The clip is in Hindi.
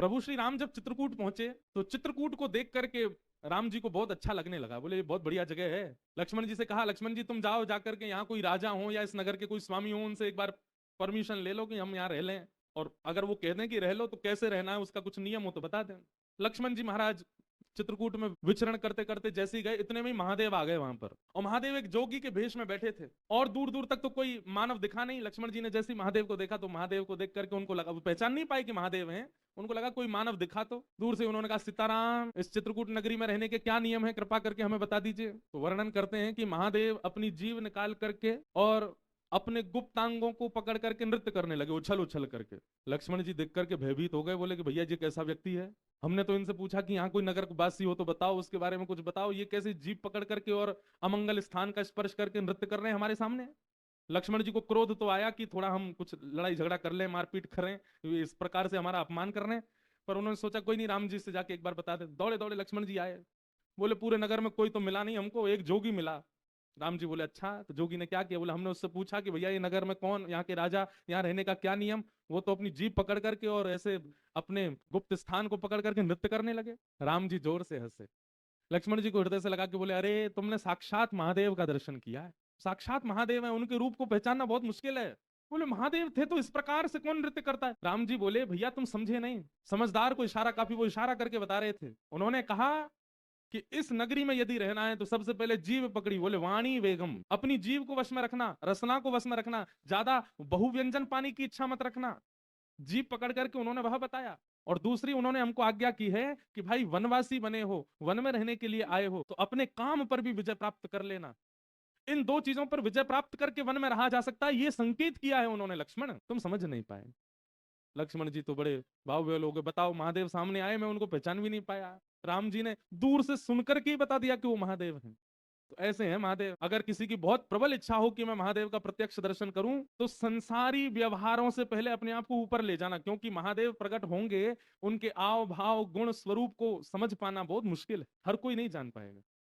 प्रभु श्री राम जब चित्रकूट पहुंचे तो चित्रकूट को देख करके राम जी को बहुत अच्छा लगने लगा। बोले ये बहुत बढ़िया जगह है। लक्ष्मण जी से कहा, लक्ष्मण जी तुम जाओ, जाकर के यहाँ कोई राजा हो या इस नगर के कोई स्वामी हो, उनसे एक बार परमिशन ले लो कि हम यहाँ रह लें, और अगर वो कह दें कि रह लो तो कैसे रहना है, उसका कुछ नियम हो तो बता दें। लक्ष्मण जी महाराज चित्रकूट में विचरण करते करते जैसे ही गए, इतने में ही महादेव आ गए वहां पर, और महादेव एक जोगी के भेष में बैठे थे, और दूर दूर तक तो कोई मानव दिखा नहीं। लक्ष्मण जी ने जैसे ही महादेव को देखा तो महादेव को देख करके उनको लगा, वो पहचान नहीं पाए कि महादेव हैं, उनको लगा कोई मानव दिखा। तो दूर से उन्होंने कहा, सीताराम, इस चित्रकूट नगरी में रहने के क्या नियम है, कृपा करके हमें बता दीजिए। तो वर्णन करते हैं कि महादेव अपनी जीभ निकाल करके और अपने गुप्तांगों को पकड़ करके नृत्य करने लगे, उछल उछल करके। लक्ष्मण जी देख करके भयभीत हो गए, बोले कि भैया जी कैसा व्यक्ति है, हमने तो इनसे पूछा कि यहाँ कोई नगर वासी हो तो बताओ, उसके बारे में कुछ बताओ, ये कैसे जीभ पकड़ करके और अमंगल स्थान का स्पर्श करके नृत्य कर रहे हैं हमारे सामने। लक्ष्मण जी को क्रोध तो आया कि थोड़ा हम कुछ लड़ाई झगड़ा कर लें, मारपीट करें, इस प्रकार से हमारा अपमान कर रहे हैं, पर उन्होंने सोचा कोई नहीं, राम जी से जाके एक बार बता दे। दौड़े दौड़े लक्ष्मण जी आए, बोले पूरे नगर में कोई तो मिला नहीं हमको, एक जोगी मिला। राम जी बोले अच्छा, तो जोगी ने क्या किया, बोले हमने उससे पूछा कि भैया ये नगर में कौन, यहाँ के राजा, यहाँ रहने का क्या नियम, वो तो अपनी जीभ पकड़ करके और ऐसे अपने गुप्त स्थान को पकड़ करके नृत्य करने लगे। राम जी जोर से हंसे, लक्ष्मण जी को हृदय से लगा के बोले, अरे तुमने साक्षात महादेव का दर्शन किया है, साक्षात महादेव है, उनके रूप को पहचानना बहुत मुश्किल है। बोले महादेव थे तो इस प्रकार से कौन नृत्य करता है। राम जी बोले, भैया तुम समझे नहीं, समझदार को इशारा काफी, वो इशारा करके बता रहे थे। उन्होंने कहा कि इस नगरी में यदि रहना है तो सबसे पहले जीव पकड़ी, बोले वाणी वेगम, अपनी जीव को वश में रखना, रसना को वश में रखना, ज्यादा बहुव्यंजन पाने की इच्छा मत रखना। जीव पकड़ करके उन्होंने वह बताया। और दूसरी उन्होंने हमको आज्ञा की है कि भाई वनवासी बने हो, वन में रहने के लिए आए हो, तो अपने काम पर भी विजय प्राप्त कर लेना। इन दो चीजों पर विजय प्राप्त करके वन में रहा जा सकता है, ये संकेत किया है उन्होंने। लक्ष्मण तुम समझ नहीं पाए। लक्ष्मण जी तो बड़े भाव विह्वल हो गए, बताओ महादेव सामने आए, मैं उनको पहचान भी नहीं पाया। राम जी ने दूर से सुनकर के ही बता दिया कि वो महादेव हैं। तो ऐसे हैं महादेव। अगर किसी की बहुत प्रबल इच्छा हो कि मैं महादेव का प्रत्यक्ष दर्शन करूं, तो संसारी व्यवहारों से पहले अपने आप को ऊपर ले जाना, क्योंकि महादेव प्रकट होंगे, उनके आव भाव गुण स्वरूप को समझ पाना बहुत मुश्किल है, हर कोई नहीं जान पाएगा।